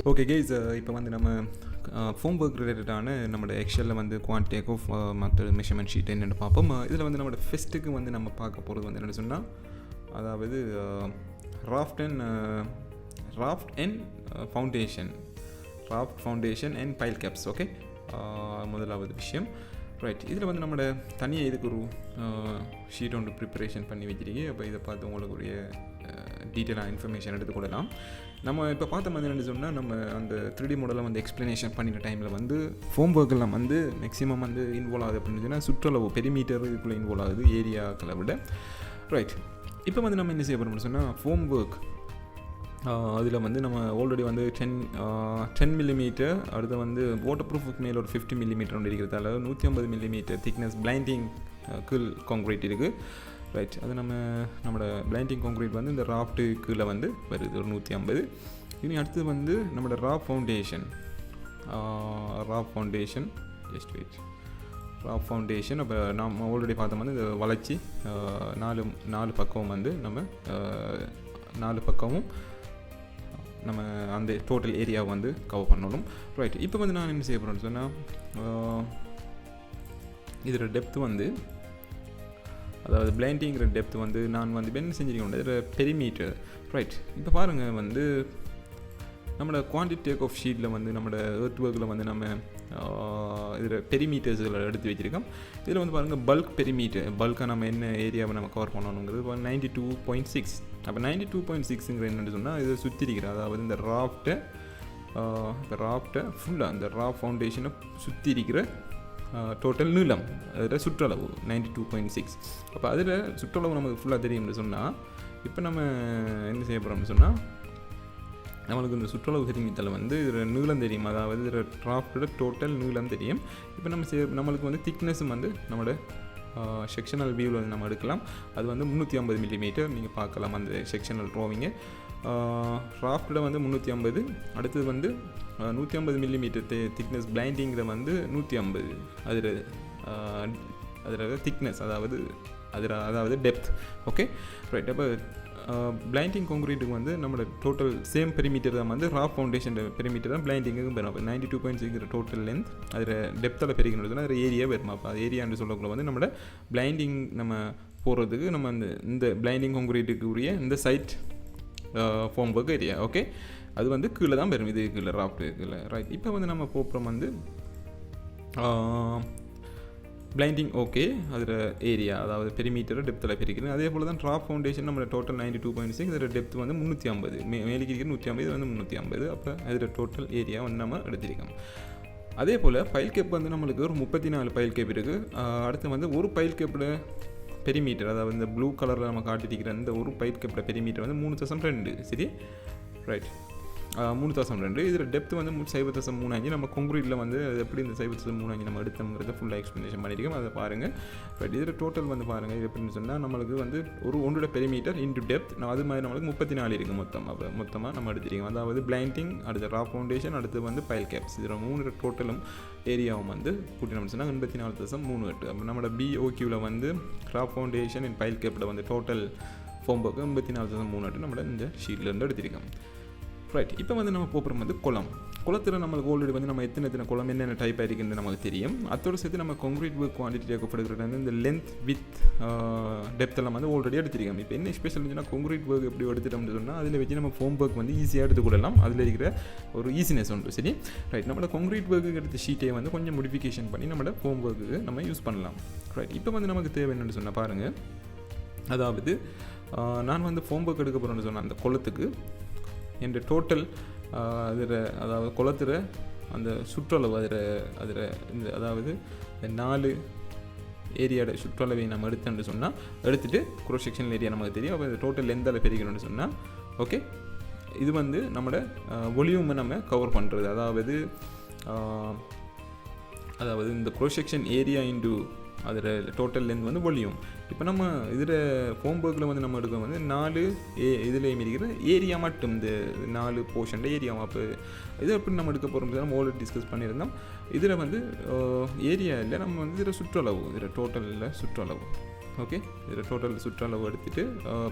Okay case, இப்போ வந்து நம்ம ஃபோம் ஒர்க் ரிலேட்டடான நம்மளோட எக்ஸலில் வந்து குவான்டிட்டி ஆஃப் மற்ற மெஷர்மெண்ட் ஷீட் என்னென்னு பார்ப்போம். இதில் வந்து நம்மளோட ஃபெஸ்ட்டுக்கு வந்து நம்ம பார்க்க போகிறது வந்து என்னென்னு சொன்னால், அதாவது raft and foundation and pile caps. Okay, முதலாவது விஷயம். ரைட், இதில் வந்து நம்மளோட தனியாக இதுக்கு ஒரு ஷீட் ஒன்று ப்ரிப்பரேஷன் பண்ணி வச்சிருக்கீங்க. அப்போ இதை பார்த்து உங்களுக்குரிய டீட்டெயிலாக இன்ஃபர்மேஷன் எடுத்துக்கொள்ளலாம். நம்ம இப்போ பார்த்த மாதிரி என்ன சொன்னால், நம்ம அந்த 3D மாடலை வந்து எக்ஸ்ப்ளனேஷன் பண்ணின டைமில் வந்து ஃபோம் ஒர்க்கெல்லாம் வந்து மேக்ஸிமம் வந்து இன்வால்வ் ஆகுது அப்படின்னு சொன்னால் சுற்றளவு பெரிமீட்டர் இதுக்குள்ளே இன்வால்வ் ஆகுது ஏரியாக்களை விட. ரைட், இப்போ வந்து நம்ம என்ன செய்ய போகிறோம்னு சொன்னால், ஃபோம் ஒர்க் அதில் வந்து நம்ம ஆல்ரெடி வந்து 10 மில்லிமீட்டர், அடுத்து வந்து வாட்டர் ப்ரூஃபுக்கு மேலே ஒரு 50 மில்லிமீட்டர் ஒன்று இருக்கிறதால 150 மில்லிமீட்டர் திக்னஸ் பிளைண்டிங் கீழ் கான்க்ரீட் இருக்குது. ரைட், அது நம்மளோட பிளைண்டிங் கான்க்ரீட் வந்து இந்த ராஃப்ட்டு கீழே வந்து வருது ஒரு 150. இனி அடுத்து வந்து நம்மளோட ராஃப் ஃபவுண்டேஷன் அப்போ நம்ம ஆல்ரெடி பார்த்தோம் வந்து இந்த வளைச்சி நாலு பக்கமும் வந்து நம்ம 4 பக்கமும் நம்ம அந்த டோட்டல் ஏரியாவை வந்து கவர் பண்ணணும். ரைட், இப்போ வந்து நான் என்ன செய்ய போகிறேன்னு சொன்னால், இதில் டெப்த் வந்து, அதாவது பிளைண்டிங்கிற டெப்த் வந்து நான் வந்து என்ன செஞ்சுருக்கேன், இதில் பெரிமீட்டர். ரைட், இப்போ பாருங்கள் வந்து நம்மளோட குவான்டிட்டி ஆஃப் ஷீட்டில் வந்து நம்மளோட எர்த் ஒர்க்கில் வந்து நம்ம இதில் பெரிமீட்டர்ஸில் எடுத்து வச்சுருக்கோம். இதில் வந்து பாருங்கள் பல்காக நம்ம என்ன ஏரியாவை நம்ம கவர் பண்ணணுங்கிறது 92.6. அப்போ 92.6ங்கிற என்னென்னு சொன்னால், இதை சுற்றி இருக்கிற, அதாவது இந்த ராஃப்ட்டை ஃபுல்லாக இந்த ராஃப் ஃபவுண்டேஷனை சுற்றி இருக்கிற டோட்டல் நீளம், அதில் சுற்றளவு 92.6. அப்போ அதில் சுற்றளவு நமக்கு ஃபுல்லாக தெரியும்னு சொன்னால், இப்போ நம்ம என்ன செய்ய போகிறோம்னு சொன்னால், நம்மளுக்கு இந்த சுற்றளவு தெரிவித்தல் வந்து இதில் நீளம் தெரியும், அதாவது இதில் டிராஃப்டோட டோட்டல் நீளம் தெரியும். இப்போ நம்மளுக்கு வந்து திக்னஸும் வந்து நம்மளோட செக்ஷனல் வியூவில் வந்து நம்ம எடுக்கலாம். அது வந்து 350 மில்லிமீட்டர் நீங்கள் பார்க்கலாம் அந்த செக்ஷனல் ட்ராவிங்கு. டிராஃப்டில் வந்து 350, அடுத்தது வந்து 150 மில்லிமீட்டர் திக்னஸ் பிளைண்டிங்கில் வந்து 150. அதில் திக்னஸ், அதாவது டெப்த். Okay, right. அப்போ பிளைண்டிங் கான்க்ரீட்டுக்கு வந்து நம்மளோட டோட்டல் சேம் பெரிமீட்டர் தான் வந்து ராஃப் ஃபவுண்டேஷன் பெரிமீட்டர் தான் பிளைண்டிங்கும் பெறும். அப்போ 92.6 டோட்டல் லென்த், அதில் டெப்த்தில் பெருக்கணும், அதில் ஏரியா வருமா. அப்போ அது ஏரியான்னு சொல்லக்குள்ள வந்து நம்மளோட பிளைண்டிங் நம்ம போடுறதுக்கு நம்ம இந்த பிளைண்டிங் கான்க்ரீட்டுக்கு உரிய இந்த side form work area. Okay, அது வந்து கீழே தான் பெறும், இது கீழே ராஃப்ட்டு கீழே. ரைட், இப்போ வந்து நம்ம போகிறோம் வந்து பிளைண்டிங். ஓகே, அதில் ஏரியா, அதாவது பெரிமீட்டர் டெப்த்தில் பிரிக்கிறது. அதே போல் தான் ராஃப் ஃபவுண்டேஷன் நம்மளோட டோட்டல் 92.6, அதில் டெப்த் வந்து 350, மேலுக்கு இருக்கிற 150, வந்து 350. அப்போ அதில் டோட்டல் ஏரியா வந்து நம்ம எடுத்திருக்கோம். அதே போல் பைல் கேப் வந்து நம்மளுக்கு ஒரு 34 பைல் கேப் இருக்குது. அடுத்து வந்து ஒரு பைல் கேப்போட பெரிமீட்டர், அதாவது இந்த ப்ளூ கலரில் நம்ம காட்டியிருக்கிற இந்த ஒரு பைல் கேப்போட பெரிமீட்டர் வந்து 3.2. சரி, ரைட், 3.2. இதில் டெப்த் வந்து 0.35. நம்ம கான்க்ரீட்டில் வந்து எப்படி இந்த 0.35 நம்ம எடுத்தோங்கிறத ஃபுல்லாக எக்ஸ்ப்ளனேஷன் பண்ணியிருக்கோம், அதை பாருங்கள். பட் இதில் டோட்டல் வந்து பாருங்கள், இது எப்படின்னு சொன்னால் நம்மளுக்கு வந்து ஒன்றோட பெரிமீட்டர் இன்டு டெப்த், அது மாதிரி நம்மளுக்கு 34 இருக்குது மொத்தம். அப்போ மொத்தமாக நம்ம எடுத்துருக்கோம், அதாவது பிளைண்டிங், அடுத்து ராஃப் ஃபவுண்டேஷன், அடுத்து வந்து பைல் கேப்ஸ். இதில் 3 டோட்டலும் ஏரியாவும் வந்து கூட்டினோம்னு சொன்னால் 84.38. அப்போ நம்மளோட BOQவில் வந்து ராஃப் ஃபவுண்டேஷன் அண்ட் பைல் கேப்பில் வந்து டோட்டல் ஃபோம் ஒர்க் 84.38 நம்மளோட இந்த ஷீட்லேருந்து எடுத்திருக்கோம். ரைட், இப்போ வந்து நம்ம போகிறோம் வந்து குளத்தில் நம்மளுக்கு ஆல்ரெடி வந்து நம்ம எத்தனை குளம் என்னென்ன டைப் ஆகிருக்குன்னு நமக்கு தெரியும். அதோடு சேர்த்து நம்ம கான்க்ரீட் ஒர்க் குவான்டிட்டி எடுக்கிறது வந்து இந்த லென்த் வித் டெப்த்தெல்லாம் வந்து ஆல்ரெடி எடுத்திருக்கோம். இப்போ என்ன ஸ்பெஷல் இருந்துச்சுன்னா, கான்க்ரீட் ஒர்க் எப்படி எடுத்துட்டோம்னு சொன்னால், அதில் வச்சு நம்ம ஃபோம் ஒர்க் வந்து ஈஸியாக எடுத்துக்கொள்ளலாம். அதில் இருக்கிற ஒரு ஈஸினஸ் உண்டு. சரி, ரைட், நம்மளோட கான்க்ரீட் ஒர்க்கு எடுத்த ஷீட்டை வந்து கொஞ்சம் மோடிஃபிகேஷன் பண்ணி நம்மளோட ஃபோம் ஒர்க்கு நம்ம யூஸ் பண்ணலாம். ரைட், இப்போ வந்து நமக்கு தேவை என்னென்னு சொன்னால் பாருங்கள், அதாவது நான் வந்து ஃபோம் ஒர்க் எடுக்க போகிறேன்னு சொன்னேன் அந்த குளத்துக்கு என்ற டோட்டல் அதாவது குளத்துற அந்த சுற்றளவு அதில் இந்த அதாவது இந்த 4 ஏரியாவோட சுற்றளவை நம்ம எடுத்தோன்னு சொன்னால், எடுத்துகிட்டு க்ரோஸ் செக்ஷன் ஏரியா நமக்கு தெரியும். அப்போ இந்த டோட்டல் லென்த்தால் பெருக்கணும்னு சொன்னால், ஓகே, இது வந்து நம்மளோட வால்யூமை நம்ம கவர் பண்ணுறது, அதாவது இந்த க்ரோஸ் செக்ஷன் ஏரியா இன்டு அதில் டோட்டல் லென்த் வந்து வால்யூம். இப்போ நம்ம இதில் ஃபோம் ஒர்க்கில் வந்து நம்ம எடுக்க வந்து 4 இதுலேயும் இருக்கிற ஏரியா மட்டும், இந்த 4 போர்ஷனில் ஏரியா. அப்போ இதை எப்படி நம்ம எடுக்க போகிறோம் நம்ம ஆல்ரெடி டிஸ்கஸ் பண்ணியிருந்தோம். இதில் வந்து ஏரியா இல்லை, நம்ம வந்து இதில் சுற்றளவு, இதில் டோட்டலில் சுற்றளவு. ஓகே, இதில் டோட்டல் சுற்றளவு எடுத்துகிட்டு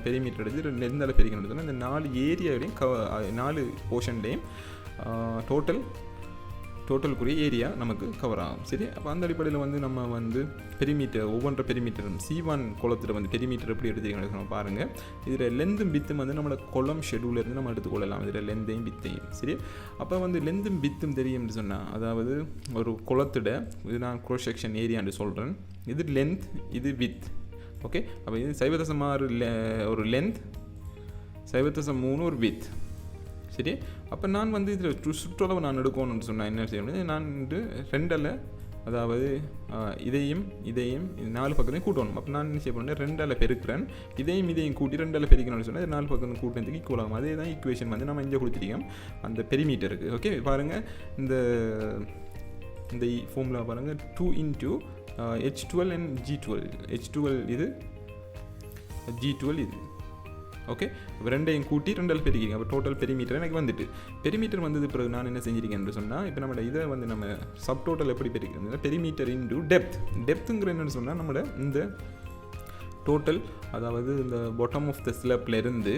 பெரிமீட்டர் எடுத்து 2 லென்த்தால் பெருக்கணும். இந்த 4 ஏரியாவிலையும் 4 போர்ஷன்லேயும் டோட்டலுக்குரிய ஏரியா நமக்கு கவர் ஆகும். சரி, அப்போ அந்த அடிப்படையில் வந்து நம்ம வந்து பெரிமீட்டர் ஒவ்வொன்ற பெரிமீட்டரும் C1 குளத்தில் வந்து பெரிமீட்டர் எப்படி எடுத்துக்கணும் நம்ம பாருங்கள். இதில் லென்த்தும் பித்தும் வந்து நம்மளோட குளம் ஷெடியூலேருந்து நம்ம எடுத்துக்கொள்ளலாம். இதில் லென்த்தையும் பித்தையும். சரி, அப்போ வந்து லென்த்தும் பித்தும் தெரியும்னு சொன்னால், அதாவது ஒரு குளத்தோட இது நான் க்ரோஸ் செக்ஷன் ஏரியான்னு சொல்கிறேன். இது லென்த், இது வித். ஓகே, அப்போ இது 0.6 ஒரு லென்த், 0.3 ஒரு வித். சரி, அப்போ நான் வந்து இதில் சுற்றளவு நான் எடுக்கணும்னு சொன்னால் என்ன செய்யணும், நான் வந்து 2ஆல், அதாவது இதையும் 4 பக்கத்தையும் கூட்டணும். அப்போ நான் என்ன செய்ய போகிறேன், 2ஆல் பெருக்கிறேன், இதையும் கூட்டி 2ஆல் பெருக்கணும்னு சொன்னால் 4 பக்கம் கூட்டினதுக்கு ஈக்குவல் ஆகும். அதே தான் ஈக்குவேஷன் வந்து நம்ம இங்கே கொடுத்துருக்கோம் அந்த பெரிமீட்டருக்கு. ஓகே, பாருங்கள் இந்த ஃபார்முலா பாருங்கள், 2 × H12 and G12. H12 இது, G12 இது. ஓகே, இப்போ 2ஐயும் கூட்டி 2ஆல் பெருக்கிறீங்க. அப்போ டோட்டல் பெரிமீட்டர் எனக்கு வந்துட்டு. பெரிமீட்டர் வந்தது பிறகு நான் என்ன செஞ்சிருக்கேன்னு சொன்னால், இப்போ நம்ம இதை வந்து நம்ம சப் டோட்டல் எப்படி பெருக்கிறோம், பெரிமீட்டர் இன்டு டெப்த்துங்கிற என்னென்னு சொன்னால் நம்மளோட இந்த டோட்டல், அதாவது இந்த பாட்டம் ஆஃப் த ஸ்லப்பில் இருந்து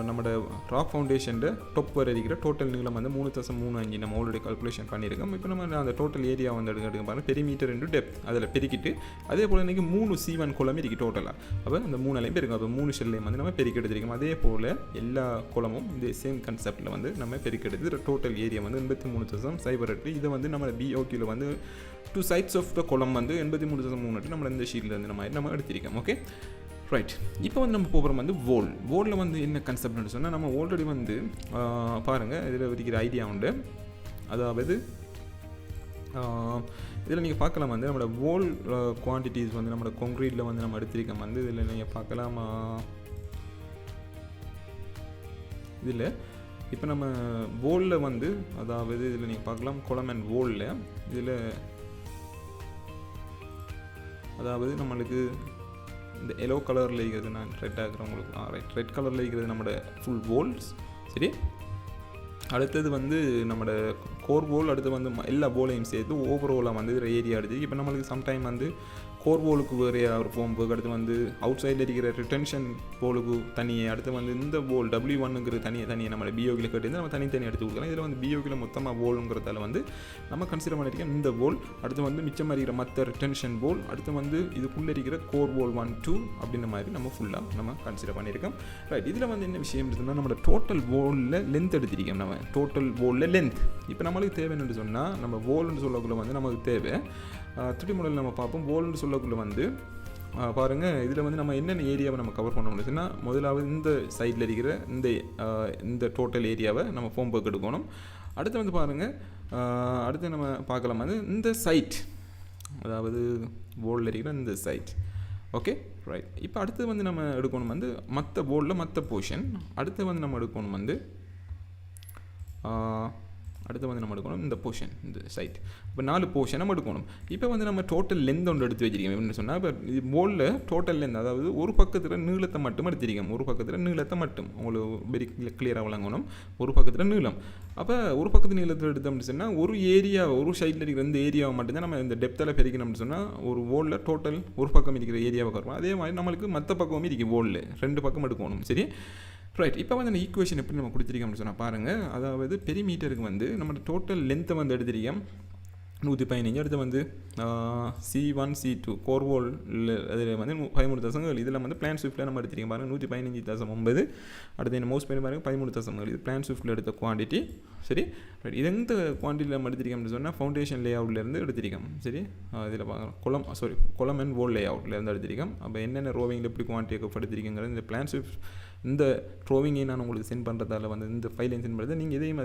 நம்மளோட ராக் ஃபவுண்டேஷன் டொப் வரை இருக்கிற டோட்டல் நீளம் வந்து 3.35 நம்ம ஆல்ரெடி கால்குலேஷன் பண்ணியிருக்கோம். இப்போ நம்ம அந்த டோட்டல் ஏரியா வந்து எடுக்க பாருங்கள், பெரிமீட்டர் இன்டு டெப்த் அதில் பெருக்கிட்டு, அதே போல் இன்றைக்கி 3 C1 குளம் இருக்குது டோட்டலாக. அப்போ அந்த 3 பெருக்கும். அப்போ 3 ஷெல்லையும் வந்து நம்ம பெருக்கி எடுத்துருக்கோம். அதே போல் எல்லா குளமும் இந்த சேம் கன்செப்டில் வந்து நம்ம பெருக்கி எடுத்து டோட்டல் ஏரியா வந்து 83.08. இதை வந்து நம்ம BOQவில் வந்து 2 sides ஆஃப் த குளம் வந்து 83.38 நம்ம இந்த ஷீட்டில் இருந்து நம்ம எடுத்திருக்கோம். Okay, right. இப்போ வந்து நம்ம போகிறோம் வந்து வோலில் வந்து என்ன கான்செப்ட்னு சொன்னால், நம்ம ஆல்ரெடி வந்து பாருங்கள் இதில் இருக்கிற ஐடியா உண்டு. அதாவது இதில் நீங்கள் பார்க்கலாம் வந்து நம்மளோட வோல் குவான்டிட்டிஸ் வந்து நம்மளோட கான்க்ரீட்டில் வந்து நம்ம எடுத்திருக்கோம் வந்து. இதில் நீங்கள் பார்க்கலாம், இதில் இப்போ நம்ம வோலில் வந்து, அதாவது இதில் நீங்கள் பார்க்கலாம் குளம் அண்ட் வோலில், இதில் அதாவது நம்மளுக்கு இந்த எல்லோ கலரில் இருக்கிறது, நான் ரெட் ஆகிறவங்களுக்கு ரைட், ரெட் கலரில் இருக்கிறது நம்மளோட ஃபுல் வோல்ஸ். சரி, அடுத்தது வந்து நம்மளோட கோர் வோல், அடுத்து வந்து எல்லா போலையும் சேர்த்து ஓவரோலாக வந்து இதில் ஏரியா எடுத்து. இப்போ நம்மளுக்கு சம்டைம் வந்து கோர் போலுக்கு வேறு ஒரு ஃபோம் போக்கு, அடுத்து வந்து அவுட் சைடில் இருக்கிற ரிட்டென்ஷன் போலுக்கு தனியாக, அடுத்து வந்து இந்த போல் W1ங்கிற தனியாக நம்ம BOQவில் கட்டி நம்ம தனித்தனி எடுத்து கொடுக்கலாம். இதில் வந்து BOQவில் மொத்தமாக போலுங்கிறதால வந்து நம்ம கன்சிடர் பண்ணியிருக்கோம் இந்த போல். அடுத்து வந்து மிச்சமாக இருக்கிற மற்ற ரிட்டென்ஷன் போல், அடுத்து வந்து இதுக்குள்ளே இருக்கிற கோர் போல் 1, 2 அப்படின்ற மாதிரி நம்ம ஃபுல்லாக நம்ம கன்சிடர் பண்ணியிருக்கோம். ரைட், இதில் வந்து என்ன விஷயம் இருக்குதுன்னா, நம்மளோட டோட்டல் போலில் லென்த் எடுத்திருக்கோம். நம்ம டோட்டல் போலில் லென்த் இப்போ நம்மளுக்கு தேவைன்னு சொன்னால், நம்ம போல்னு சொல்லக்குள்ள வந்து நமக்கு தேவை திருமுறையில் நம்ம பார்ப்போம். வோல்னு சொல்லக்குள்ளே வந்து பாருங்கள், இதில் வந்து நம்ம என்னென்ன ஏரியாவை நம்ம கவர் பண்ண முடியுதுன்னா, முதலாவது இந்த சைடில் இருக்கிற இந்த டோட்டல் ஏரியாவை நம்ம ஃபோம் ஒர்க் எடுக்கணும். அடுத்து வந்து பாருங்கள், அடுத்து நம்ம பார்க்கலாம் வந்து இந்த சைட், அதாவது வோலில் இருக்கிற இந்த சைட். Okay, right. இப்போ அடுத்து வந்து நம்ம எடுக்கணும் வந்து மற்ற வோலில் மற்ற போர்ஷன். அடுத்து வந்து நம்ம எடுக்கணும் வந்து நம்ம எடுக்கணும் இந்த போர்ஷன், இந்த சைட். இப்போ 4 போர்ஷன் நம்ம எடுக்கணும். இப்போ வந்து நம்ம டோட்டல் லென்த் ஒன்று எடுத்து வச்சிருக்கோம். எப்படின்னு சொன்னால், இப்போ இது போலில் டோட்டல் லென்த், அதாவது ஒரு பக்கத்தில் நீளத்தை மட்டும் எடுத்திருக்கோம். ஒரு பக்கத்தில் நீளத்தை மட்டும் உங்களுக்கு வெரி கிளியராக வழங்கணும். ஒரு பக்கத்தில் நீளம். அப்போ ஒரு பக்கத்து நீளத்தில் எடுத்தோம்னு சொன்னால், ஒரு ஏரியா, ஒரு சைடில் இருக்கிற இந்த ஏரியாவை மட்டும்தான் நம்ம இந்த டெப்த்தில் பெருக்கணும்னு சொன்னால், ஒரு வோலில் டோட்டல் ஒரு பக்கம் இருக்கிற ஏரியாவை கருவோம். அதே மாதிரி நம்மளுக்கு மற்ற பக்கமும் இருக்குது, வோலில் 2 பக்கம் எடுக்கணும். சரி, ரைட். இப்போ வந்து அந்த ஈக்குவேஷன் எப்படி நம்ம கொடுத்துருக்கோம்னு சொன்னால் பாருங்கள், அதாவது பெரிமீட்டருக்கு வந்து நம்ம டோட்டல் லென்த்தை வந்து எடுத்திருக்கோம் 115. அடுத்து வந்து C1 C2 கோர் வோல் அதில் வந்து 13 தசமங்கள். இதில் வந்து பிளான் ஸ்விஃப்ட்டில் நம்ம எடுத்திருக்கோம் பாருங்கள் 115.9. அடுத்து என்ன மோஸ்ட் பண்ணி பாருங்கள் 13 தசமங்கள். இது பிளான் ஸ்விஃப்ட்டில் எடுத்த குவான்டிட்டி. சரி, ரைட். இது எந்த குவான்டிட்டியில் நம்ம எடுத்திருக்கோம்னு சொன்னால் ஃபவுண்டேஷன் லே அவுட்லேருந்து எடுத்திருக்கோம். சரி, இதில் பார்க்கலாம் குளம் அண்ட் வோல் லே அவுட்லேருந்து எடுத்திருக்கோம். அப்போ என்னென்ன ரோவிங்கில் எப்படி குவான்டிட்டி எடுத்திருக்கீங்கிறது இந்த பிளான் ஸ்விஃப்ட் இந்த ட்ரோவிங்கை நான் உங்களுக்கு சென்ட் பண்ணுறதால வந்து இந்த ஃபைலையும் சென்ட் பண்ணுறது. நீங்கள் இதையும்